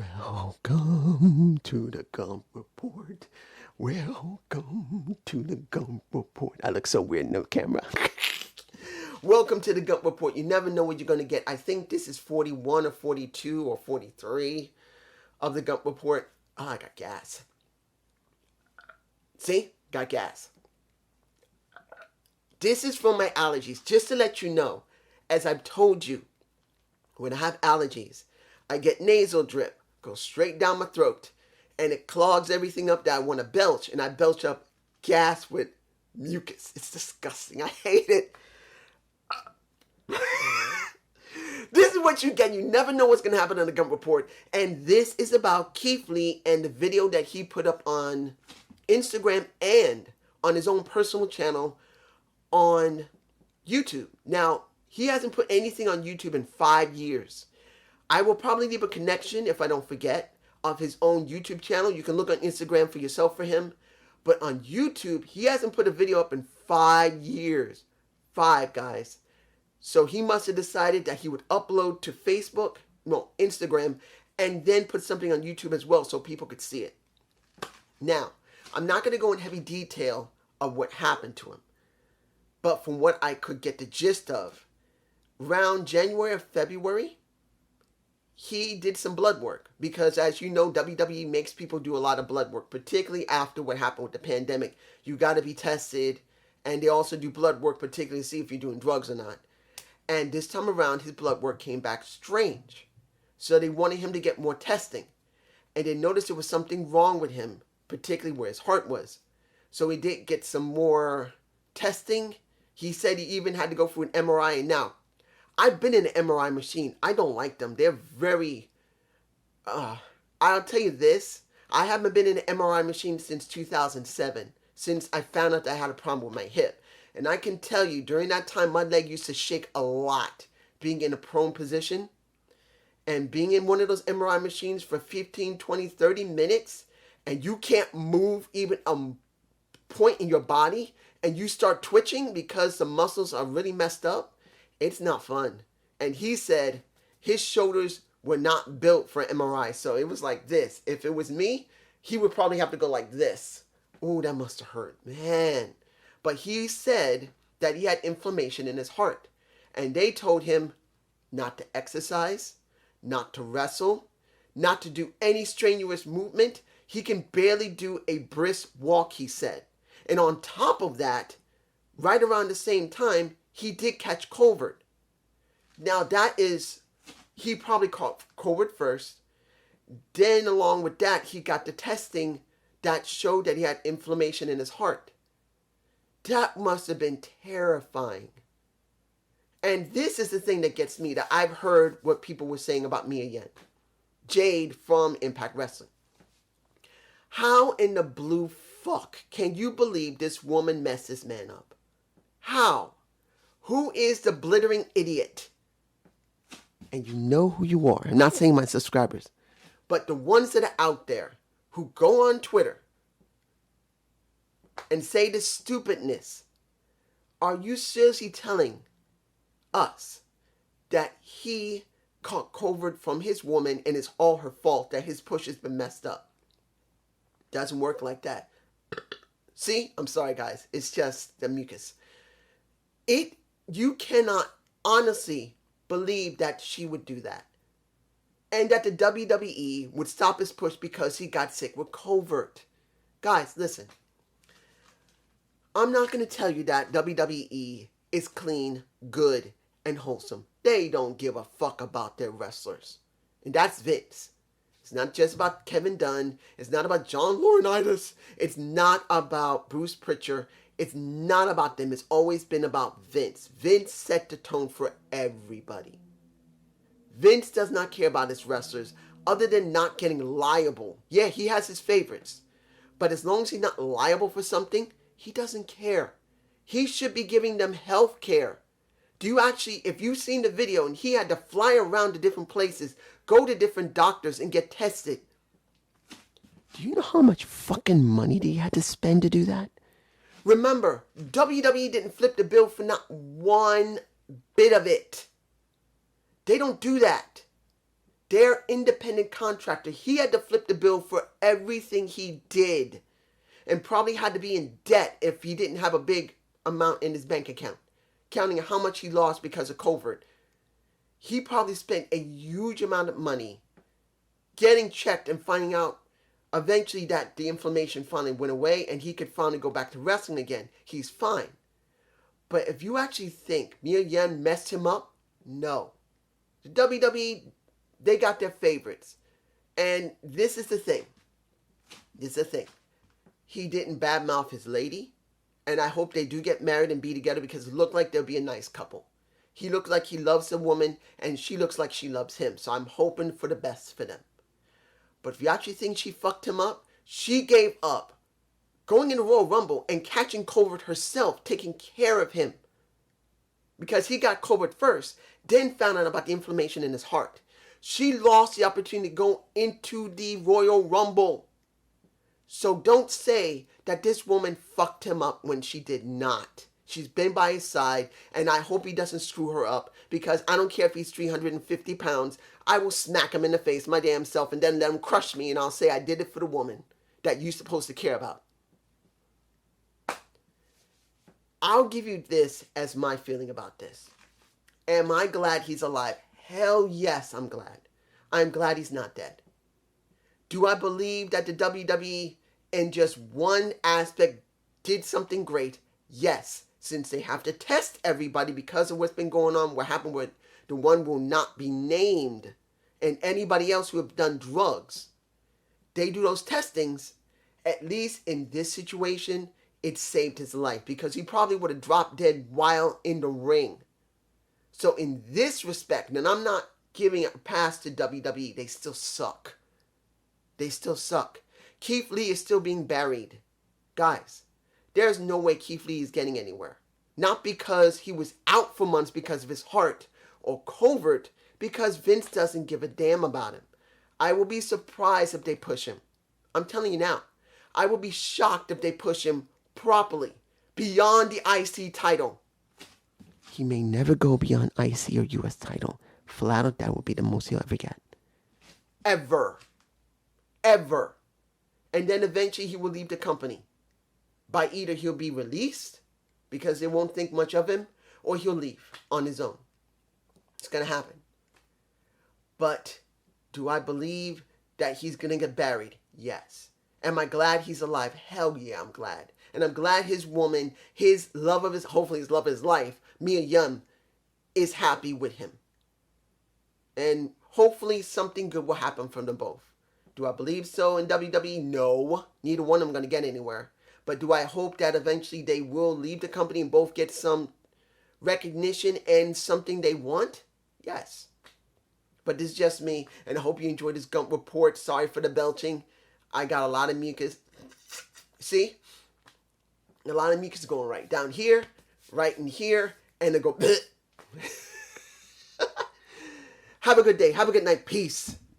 Welcome to the Gump Report. Welcome to the Gump Report. I look so weird in the camera. Welcome to the Gump Report. You never know what you're going to get. I think this is 41 or 42 or 43 of the Gump Report. Oh, I got gas. See? Got gas. This is from my allergies. Just to let you know, as I've told you, when I have allergies, I get nasal drip, goes straight down my throat, and it clogs everything up that I want to belch, and I belch up gas with mucus. It's disgusting. I hate it. This is what you get. You never know what's going to happen on the Gump Report. And this is about Keith Lee and the video that he put up on Instagram and on his own personal channel on YouTube. Now, he hasn't put anything on YouTube in 5 years. I will probably leave a connection, if I don't forget, of his own YouTube channel. You can look on Instagram for yourself for him. But on YouTube, he hasn't put a video up in 5 years. 5, guys. So he must have decided that he would upload to Facebook, no, Instagram, and then put something on YouTube as well so people could see it. Now, I'm not going to go in heavy detail of what happened to him. But from what I could get the gist of, around January or February, he did some blood work. Because as you know, WWE makes people do a lot of blood work, particularly after what happened with the pandemic. You got to be tested, and they also do blood work, particularly to see if you're doing drugs or not. And this time around, his blood work came back strange. So they wanted him to get more testing. And they noticed there was something wrong with him, particularly where his heart was. So he did get some more testing. He said he even had to go for an MRI. And now, I've been in an MRI machine. I don't like them. They're very... I'll tell you this. I haven't been in an MRI machine since 2007. Since I found out that I had a problem with my hip. And I can tell you, during that time, my leg used to shake a lot. Being in a prone position. And being in one of those MRI machines for 15, 20, 30 minutes. And you can't move even a point in your body. And you start twitching because the muscles are really messed up. It's not fun. And he said his shoulders were not built for MRI. So it was like this. If it was me, he would probably have to go like this. Ooh, that must have hurt. Man. But he said that he had inflammation in his heart. And they told him not to exercise, not to wrestle, not to do any strenuous movement. He can barely do a brisk walk, he said. And on top of that, right around the same time, he did catch COVID. Now that is, he probably caught COVID first. Then along with that, he got the testing that showed that he had inflammation in his heart. That must have been terrifying. And this is the thing that gets me, that I've heard what people were saying about Mia Yim. Jade from Impact Wrestling. How in the blue fuck can you believe this woman messed this man up? How? Who is the blithering idiot? And you know who you are. I'm not saying my subscribers. But the ones that are out there who go on Twitter and say this stupidness. Are you seriously telling us that he caught COVID from his woman and it's all her fault, that his push has been messed up? Doesn't work like that. See? I'm sorry, guys. It's just the mucus. You cannot honestly believe that she would do that. And that the WWE would stop his push because he got sick with COVID. Guys, listen. I'm not going to tell you that WWE is clean, good, and wholesome. They don't give a fuck about their wrestlers. And that's Vince. It's not just about Kevin Dunn. It's not about John Laurinaitis. It's not about Bruce Pritchard. It's not about them. It's always been about Vince. Vince set the tone for everybody. Vince does not care about his wrestlers other than not getting liable. Yeah, he has his favorites. But as long as he's not liable for something, he doesn't care. He should be giving them health care. Do you actually, if you've seen the video and he had to fly around to different places, go to different doctors and get tested. Do you know how much fucking money he had to spend to do that? Remember, WWE didn't flip the bill for not one bit of it. They don't do that. their independent contractor. He had to flip the bill for everything he did, and probably had to be in debt if he didn't have a big amount in his bank account, counting how much he lost because of COVID. He probably spent a huge amount of money getting checked and finding out eventually that the inflammation finally went away and he could finally go back to wrestling again. He's fine. But if you actually think Mia Yim messed him up, no. The WWE, they got their favorites. And this is the thing. He didn't badmouth his lady. And I hope they do get married and be together, because it looked like they'll be a nice couple. He looks like he loves the woman, and she looks like she loves him. So I'm hoping for the best for them. But if you actually think she fucked him up, she gave up going in the Royal Rumble and catching COVID herself, taking care of him. Because he got COVID first, then found out about the inflammation in his heart. She lost the opportunity to go into the Royal Rumble. So don't say that this woman fucked him up when she did not. She's been by his side, and I hope he doesn't screw her up, because I don't care if he's 350 pounds. I will smack him in the face my damn self and then let him crush me, and I'll say I did it for the woman that you're supposed to care about. I'll give you this as my feeling about this. Am I glad he's alive? Hell yes, I'm glad. I'm glad he's not dead. Do I believe that the WWE in just one aspect did something great? Yes, since they have to test everybody because of what's been going on, what happened with the one will not be named, and anybody else who have done drugs. They do those testings. At least in this situation, it saved his life, because he probably would have dropped dead while in the ring. So in this respect, and I'm not giving a pass to WWE, they still suck. They still suck. Keith Lee is still being buried. Guys, there's no way Keith Lee is getting anywhere. Not because he was out for months because of his heart, or covert, because Vince doesn't give a damn about him. I will be surprised if they push him. I'm telling you now. I will be shocked if they push him properly, beyond the IC title. He may never go beyond IC or US title. Flat out, that will be the most he'll ever get. Ever. Ever. And then eventually he will leave the company. By either he'll be released, because they won't think much of him, or he'll leave on his own. It's going to happen. But do I believe that he's going to get buried? Yes. Am I glad he's alive? Hell yeah, I'm glad. And I'm glad his woman, hopefully his love of his life, Mia Yim, is happy with him. And hopefully something good will happen from them both. Do I believe so in WWE? No. Neither one of them going to get anywhere. But do I hope that eventually they will leave the company and both get some recognition and something they want? Yes. But this is just me, and I hope you enjoyed this Gump report. Sorry for the belching. I got a lot of mucus. See? A lot of mucus going right down here, right in here, and they go... Have a good day. Have a good night. Peace.